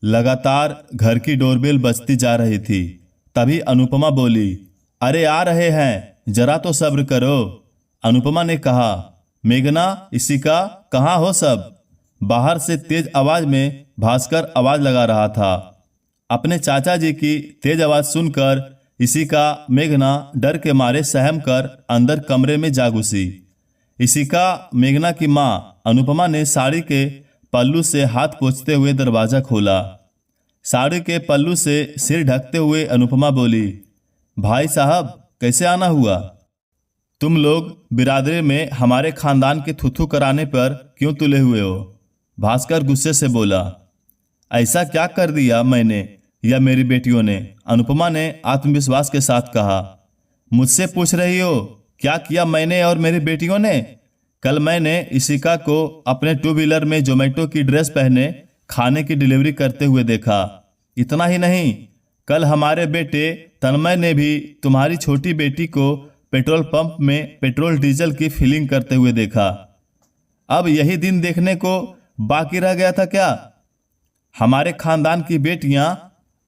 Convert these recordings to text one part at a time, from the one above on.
लगातार घर की डोरबेल बजती जा रही थी। तभी अनुपमा बोली, अरे आ रहे हैं, जरा तो सब्र करो। अनुपमा ने कहा, मेघना, इशिका, कहाँ हो सब? बाहर से तेज आवाज में भास्कर आवाज लगा रहा था। अपने चाचा जी की तेज आवाज सुनकर इशिका, मेघना डर के मारे सहम कर अंदर कमरे में जा घुसी। इशिका, मेघना की माँ अनुपमा ने साड़ी के पल्लू से हाथ पोंछते हुए दरवाजा खोला। साड़ी के पल्लू से सिर ढकते हुए अनुपमा बोली, भाई साहब, कैसे आना हुआ? तुम लोग बिरादरी में हमारे खानदान के थुथु कराने पर क्यों तुले हुए हो? भास्कर गुस्से से बोला। ऐसा क्या कर दिया मैंने या मेरी बेटियों ने? अनुपमा ने आत्मविश्वास के साथ कहा। मुझसे पूछ रही हो क्या किया मैंने और मेरी बेटियों ने? कल मैंने इशिका को अपने टू व्हीलर में जोमेटो की ड्रेस पहने खाने की डिलीवरी करते हुए देखा। इतना ही नहीं, कल हमारे बेटे तन्मय ने भी तुम्हारी छोटी बेटी को पेट्रोल पंप में पेट्रोल डीजल की फिलिंग करते हुए देखा। अब यही दिन देखने को बाकी रह गया था क्या? हमारे खानदान की बेटियां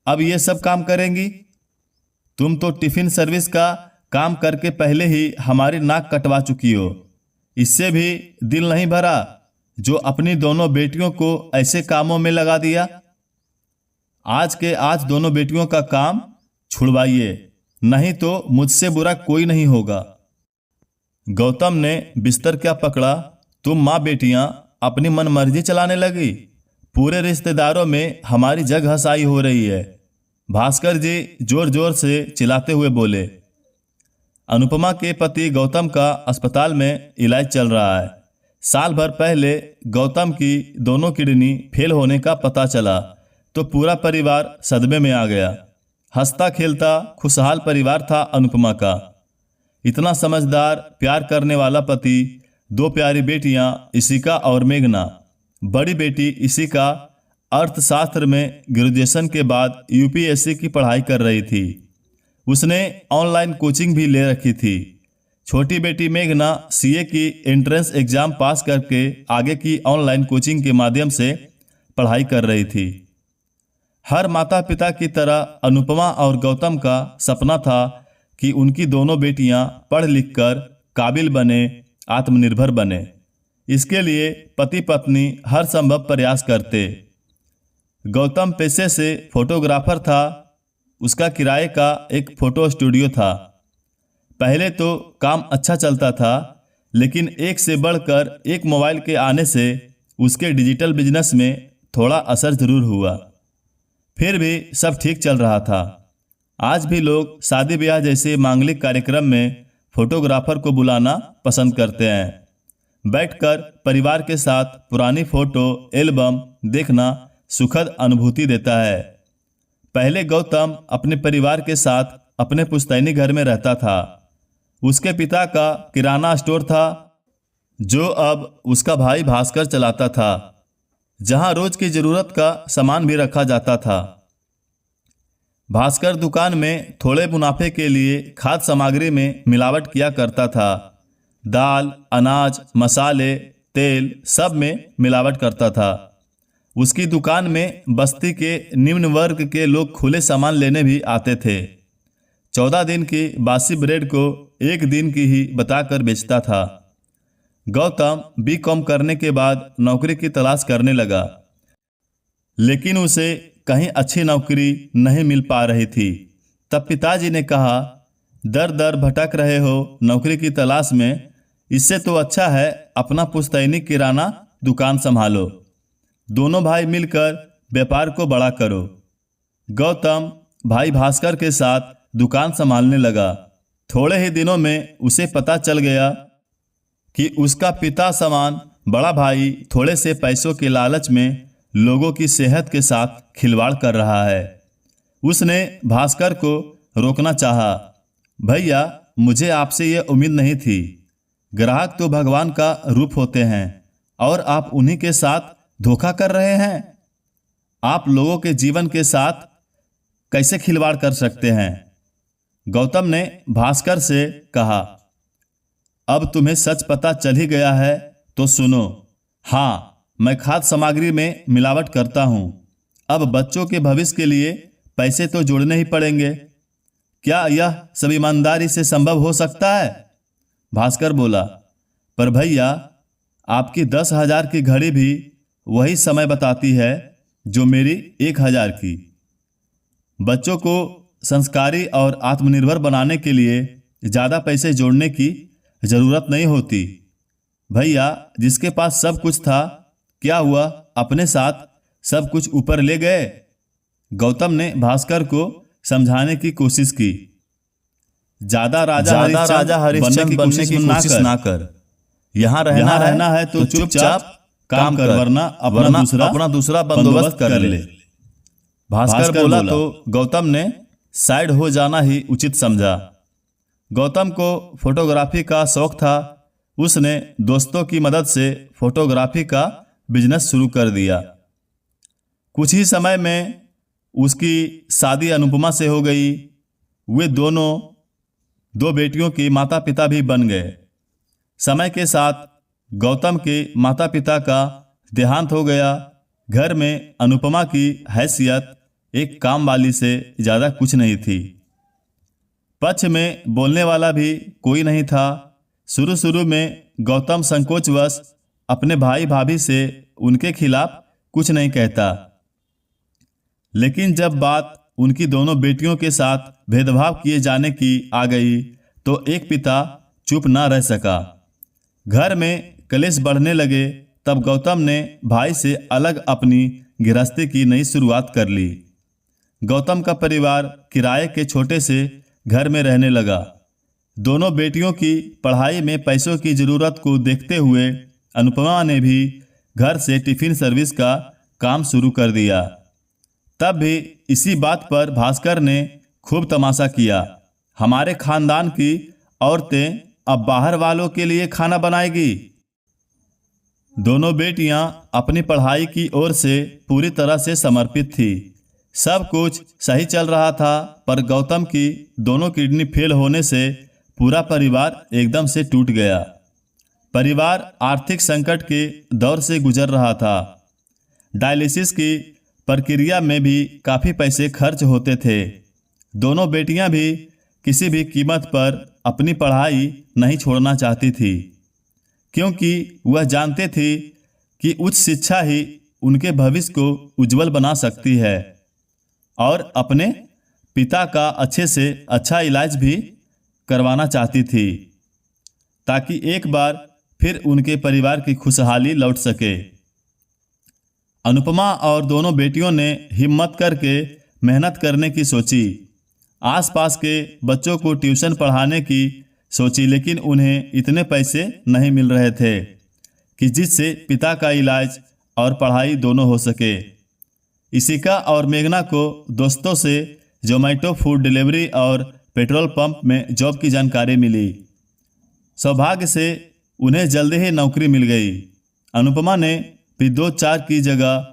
अब ये सब काम करेंगी? तुम तो टिफिन सर्विस का काम करके पहले ही हमारी नाक कटवा चुकी हो। इससे भी दिल नहीं भरा जो अपनी दोनों बेटियों को ऐसे कामों में लगा दिया? आज के आज दोनों बेटियों का काम छुड़वाइए, नहीं तो मुझसे बुरा कोई नहीं होगा। गौतम ने बिस्तर क्या पकड़ा, तुम माँ बेटियां अपनी मनमर्जी चलाने लगी। पूरे रिश्तेदारों में हमारी जग हंसाई हो रही है। भास्कर जी जोर जोर से चिल्लाते हुए बोले। अनुपमा के पति गौतम का अस्पताल में इलाज चल रहा है। साल भर पहले गौतम की दोनों किडनी फेल होने का पता चला तो पूरा परिवार सदमे में आ गया। हंसता खेलता खुशहाल परिवार था अनुपमा का। इतना समझदार, प्यार करने वाला पति, दो प्यारी बेटियां इशिका और मेघना। बड़ी बेटी इशिका अर्थशास्त्र में ग्रेजुएशन के बाद यूपीएससी की पढ़ाई कर रही थी। उसने ऑनलाइन कोचिंग भी ले रखी थी। छोटी बेटी मेघना सीए की एंट्रेंस एग्जाम पास करके आगे की ऑनलाइन कोचिंग के माध्यम से पढ़ाई कर रही थी। हर माता पिता की तरह अनुपमा और गौतम का सपना था कि उनकी दोनों बेटियां पढ़ लिख कर काबिल बने, आत्मनिर्भर बने। इसके लिए पति पत्नी हर संभव प्रयास करते। गौतम पेशे से फोटोग्राफर था। उसका किराए का एक फोटो स्टूडियो था। पहले तो काम अच्छा चलता था, लेकिन एक से बढ़कर एक मोबाइल के आने से उसके डिजिटल बिजनेस में थोड़ा असर जरूर हुआ। फिर भी सब ठीक चल रहा था। आज भी लोग शादी ब्याह जैसे मांगलिक कार्यक्रम में फोटोग्राफर को बुलाना पसंद करते हैं। बैठकर परिवार के साथ पुरानी फोटो एल्बम देखना सुखद अनुभूति देता है। पहले गौतम अपने परिवार के साथ अपने पुश्तैनी घर में रहता था। उसके पिता का किराना स्टोर था जो अब उसका भाई भास्कर चलाता था, जहां रोज की जरूरत का सामान भी रखा जाता था। भास्कर दुकान में थोड़े मुनाफे के लिए खाद्य सामग्री में मिलावट किया करता था। दाल, अनाज, मसाले, तेल सब में मिलावट करता था। उसकी दुकान में बस्ती के निम्न वर्ग के लोग खुले सामान लेने भी आते थे। 14 दिन की बासी ब्रेड को एक दिन की ही बताकर बेचता था। गौतम बीकॉम करने के बाद नौकरी की तलाश करने लगा, लेकिन उसे कहीं अच्छी नौकरी नहीं मिल पा रही थी। तब पिताजी ने कहा, दर दर भटक रहे हो नौकरी की तलाश में, इससे तो अच्छा है अपना पुश्तैनी किराना दुकान संभालो। दोनों भाई मिलकर व्यापार को बड़ा करो। गौतम भाई भास्कर के साथ दुकान संभालने लगा। थोड़े ही दिनों में उसे पता चल गया कि उसका पिता समान बड़ा भाई थोड़े से पैसों के लालच में लोगों की सेहत के साथ खिलवाड़ कर रहा है। उसने भास्कर को रोकना चाहा। भैया, मुझे आपसे यह उम्मीद नहीं थी। ग्राहक तो भगवान का रूप होते हैं और आप उन्हीं के साथ धोखा कर रहे हैं। आप लोगों के जीवन के साथ कैसे खिलवाड़ कर सकते हैं? गौतम ने भास्कर से कहा, अब तुम्हें सच पता चल ही गया है तो सुनो। हाँ, मैं खाद्य सामग्री में मिलावट करता हूँ। अब बच्चों के भविष्य के लिए पैसे तो जोड़ने ही पड़ेंगे। क्या यह सब ईमानदारी से संभव हो सकता है? भास्कर बोला, पर भैया आपकी 10,000 की घड़ी भी वही समय बताती है जो मेरी 1,000 की। बच्चों को संस्कारी और आत्मनिर्भर बनाने के लिए ज़्यादा पैसे जोड़ने की ज़रूरत नहीं होती। भैया जिसके पास सब कुछ था, क्या हुआ अपने साथ सब कुछ ऊपर ले गए? गौतम ने भास्कर को समझाने की कोशिश की। ज़्यादा राजा हरिश्चंद्र बनने की कोशिश ना कर। यहाँ रहना है तो चुपचाप काम कर, वरना अपना दूसरा बंदोबस्त कर ले। भास्कर बोला तो गौतम ने साइड हो जाना ही उचित समझा। गौतम को फोटोग्राफी का शौक था। उसने दोस्तों की मदद से फोटोग्राफी का बिजनेस शुरू कर दिया। कुछ ही समय में उसकी शादी अनुपमा से हो गई। वे दोनों 2 बेटियों के माता पिता भी बन गए। समय के साथ गौतम के माता पिता का देहांत हो गया। घर में अनुपमा की हैसियत एक काम वाली से ज़्यादा कुछ नहीं थी। पक्ष में बोलने वाला भी कोई नहीं था। शुरू में गौतम संकोचवश अपने भाई भाभी से उनके खिलाफ कुछ नहीं कहता, लेकिन जब बात उनकी दोनों बेटियों के साथ भेदभाव किए जाने की आ गई तो एक पिता चुप न रह सका। घर में कलेश बढ़ने लगे। तब गौतम ने भाई से अलग अपनी गृहस्थी की नई शुरुआत कर ली। गौतम का परिवार किराए के छोटे से घर में रहने लगा। दोनों बेटियों की पढ़ाई में पैसों की ज़रूरत को देखते हुए अनुपमा ने भी घर से टिफ़िन सर्विस का काम शुरू कर दिया। तब भी इसी बात पर भास्कर ने खूब तमाशा किया। हमारे खानदान की औरतें अब बाहर वालों के लिए खाना बनाएगी। दोनों बेटियां अपनी पढ़ाई की ओर से पूरी तरह से समर्पित थी। सब कुछ सही चल रहा था, पर गौतम की दोनों किडनी फेल होने से पूरा परिवार एकदम से टूट गया। परिवार आर्थिक संकट के दौर से गुजर रहा था। डायलिसिस की प्रक्रिया में भी काफ़ी पैसे खर्च होते थे। दोनों बेटियां भी किसी भी कीमत पर अपनी पढ़ाई नहीं छोड़ना चाहती थी, क्योंकि वह जानते थी कि उच्च शिक्षा ही उनके भविष्य को उज्जवल बना सकती है। और अपने पिता का अच्छे से अच्छा इलाज भी करवाना चाहती थी, ताकि एक बार फिर उनके परिवार की खुशहाली लौट सके। अनुपमा और दोनों बेटियों ने हिम्मत करके मेहनत करने की सोची। आसपास के बच्चों को ट्यूशन पढ़ाने की सोची, लेकिन उन्हें इतने पैसे नहीं मिल रहे थे कि जिससे पिता का इलाज और पढ़ाई दोनों हो सके। इशिका और मेघना को दोस्तों से जोमेटो फूड डिलीवरी और पेट्रोल पंप में जॉब की जानकारी मिली। सौभाग्य से उन्हें जल्दी ही नौकरी मिल गई। अनुपमा ने भी 2-4 की जगह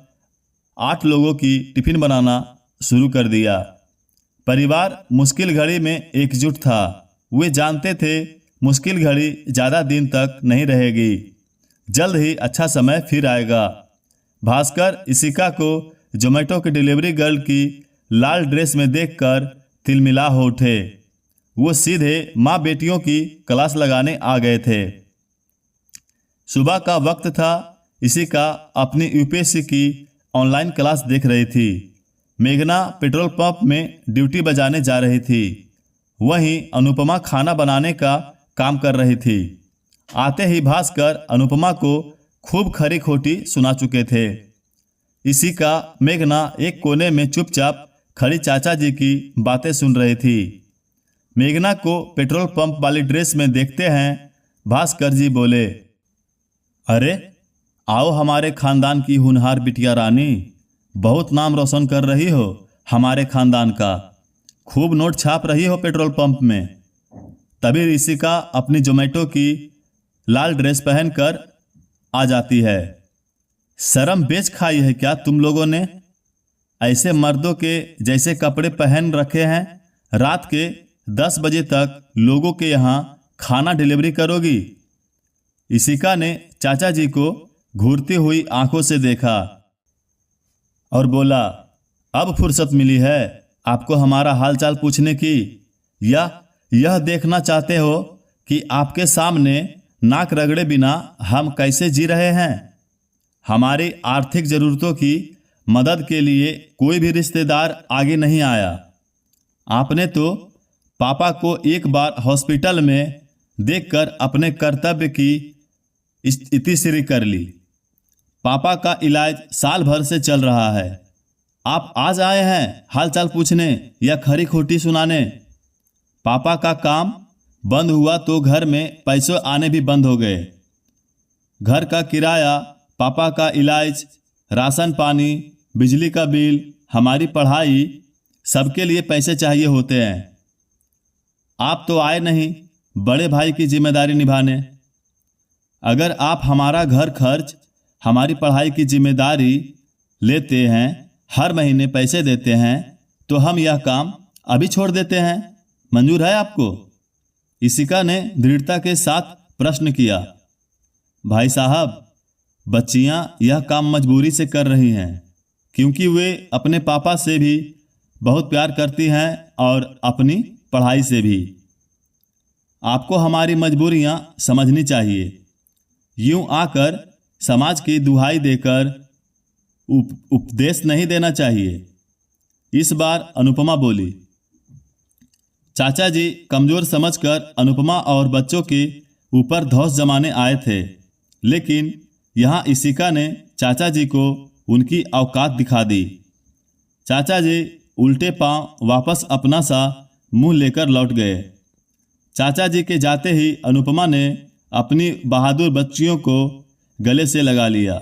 8 लोगों की टिफ़िन बनाना शुरू कर दिया। परिवार मुश्किल घड़ी में एकजुट था। वे जानते थे मुश्किल घड़ी ज़्यादा दिन तक नहीं रहेगी, जल्द ही अच्छा समय फिर आएगा। भास्कर इशिका को जोमेटो की डिलीवरी गर्ल की लाल ड्रेस में देखकर तिलमिला हो उठे। वो सीधे माँ बेटियों की क्लास लगाने आ गए थे। सुबह का वक्त था। इशिका अपनी यूपीएससी की ऑनलाइन क्लास देख रही थी। मेघना पेट्रोल पंप में ड्यूटी बजाने जा रही थी। वहीं अनुपमा खाना बनाने का काम कर रही थी। आते ही भास्कर अनुपमा को खूब खरी खोटी सुना चुके थे। इशिका मेघना एक कोने में चुपचाप खड़ी चाचा जी की बातें सुन रही थी। मेघना को पेट्रोल पंप वाली ड्रेस में देखते हैं भास्कर जी बोले, अरे आओ हमारे खानदान की होनहार बिटिया रानी, बहुत नाम रोशन कर रही हो हमारे खानदान का, खूब नोट छाप रही हो पेट्रोल पंप में। तभी इशिका अपनी जोमेटो की लाल ड्रेस पहनकर आ जाती है। शर्म बेच खाई है क्या तुम लोगों ने? ऐसे मर्दों के जैसे कपड़े पहन रखे हैं, रात के 10 बजे तक लोगों के यहाँ खाना डिलीवरी करोगी? इशिका ने चाचा जी को घूरती हुई आंखों से देखा और बोला, अब फुर्सत मिली है आपको हमारा हालचाल पूछने की, या यह देखना चाहते हो कि आपके सामने नाक रगड़े बिना हम कैसे जी रहे हैं? हमारी आर्थिक ज़रूरतों की मदद के लिए कोई भी रिश्तेदार आगे नहीं आया। आपने तो पापा को एक बार हॉस्पिटल में देखकर अपने कर्तव्य की इतिश्री कर ली। पापा का इलाज साल भर से चल रहा है। आप आज आए हैं हालचाल पूछने या खरी खोटी सुनाने? पापा का काम बंद हुआ तो घर में पैसे आने भी बंद हो गए। घर का किराया, पापा का इलाज, राशन पानी, बिजली का बिल, हमारी पढ़ाई, सबके लिए पैसे चाहिए होते हैं। आप तो आए नहीं बड़े भाई की जिम्मेदारी निभाने। अगर आप हमारा घर खर्च, हमारी पढ़ाई की जिम्मेदारी लेते हैं, हर महीने पैसे देते हैं, तो हम यह काम अभी छोड़ देते हैं। मंजूर है आपको? इशिका ने दृढ़ता के साथ प्रश्न किया। भाई साहब, बच्चियां यह काम मजबूरी से कर रही हैं, क्योंकि वे अपने पापा से भी बहुत प्यार करती हैं और अपनी पढ़ाई से भी। आपको हमारी मजबूरियां समझनी चाहिए। यूं आकर समाज की दुहाई देकर उपदेश नहीं देना चाहिए। इस बार अनुपमा बोली। चाचा जी कमज़ोर समझकर अनुपमा और बच्चों के ऊपर धौंस जमाने आए थे, लेकिन यहाँ इशिका ने चाचा जी को उनकी औकात दिखा दी। चाचा जी उल्टे पांव वापस अपना सा मुंह लेकर लौट गए। चाचा जी के जाते ही अनुपमा ने अपनी बहादुर बच्चियों को गले से लगा लिया।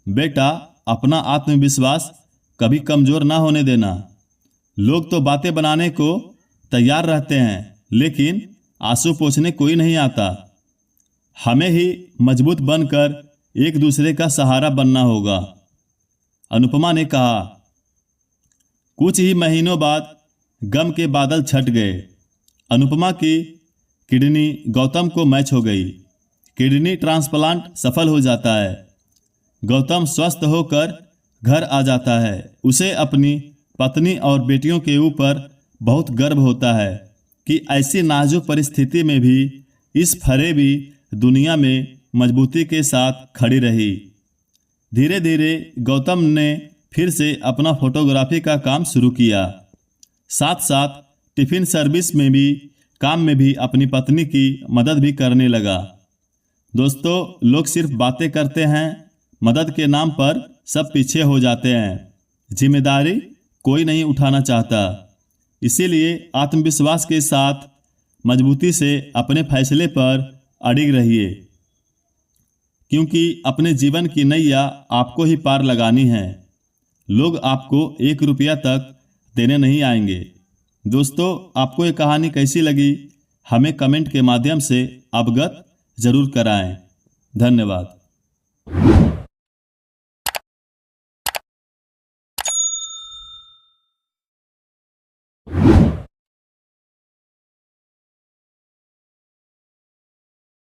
बेटा, अपना आत्मविश्वास कभी कमज़ोर ना होने देना। लोग तो बातें बनाने को तैयार रहते हैं, लेकिन आंसू पोंछने कोई नहीं आता। हमें ही मजबूत बनकर एक दूसरे का सहारा बनना होगा, अनुपमा ने कहा। कुछ ही महीनों बाद गम के बादल छट गए। अनुपमा की किडनी गौतम को मैच हो गई। किडनी ट्रांसप्लांट सफल हो जाता है। गौतम स्वस्थ होकर घर आ जाता है। उसे अपनी पत्नी और बेटियों के ऊपर बहुत गर्व होता है कि ऐसी नाजुक परिस्थिति में भी इस फरेबी दुनिया में मजबूती के साथ खड़ी रही। धीरे धीरे गौतम ने फिर से अपना फोटोग्राफी का काम शुरू किया। साथ साथ टिफ़िन सर्विस में भी काम में भी अपनी पत्नी की मदद भी करने लगा। दोस्तों, लोग सिर्फ बातें करते हैं, मदद के नाम पर सब पीछे हो जाते हैं। जिम्मेदारी कोई नहीं उठाना चाहता। इसीलिए आत्मविश्वास के साथ मजबूती से अपने फैसले पर अडिग रहिए, क्योंकि अपने जीवन की नैया आपको ही पार लगानी है। लोग आपको 1 रुपया तक देने नहीं आएंगे। दोस्तों, आपको ये कहानी कैसी लगी हमें कमेंट के माध्यम से अवगत जरूर कराएं। धन्यवाद।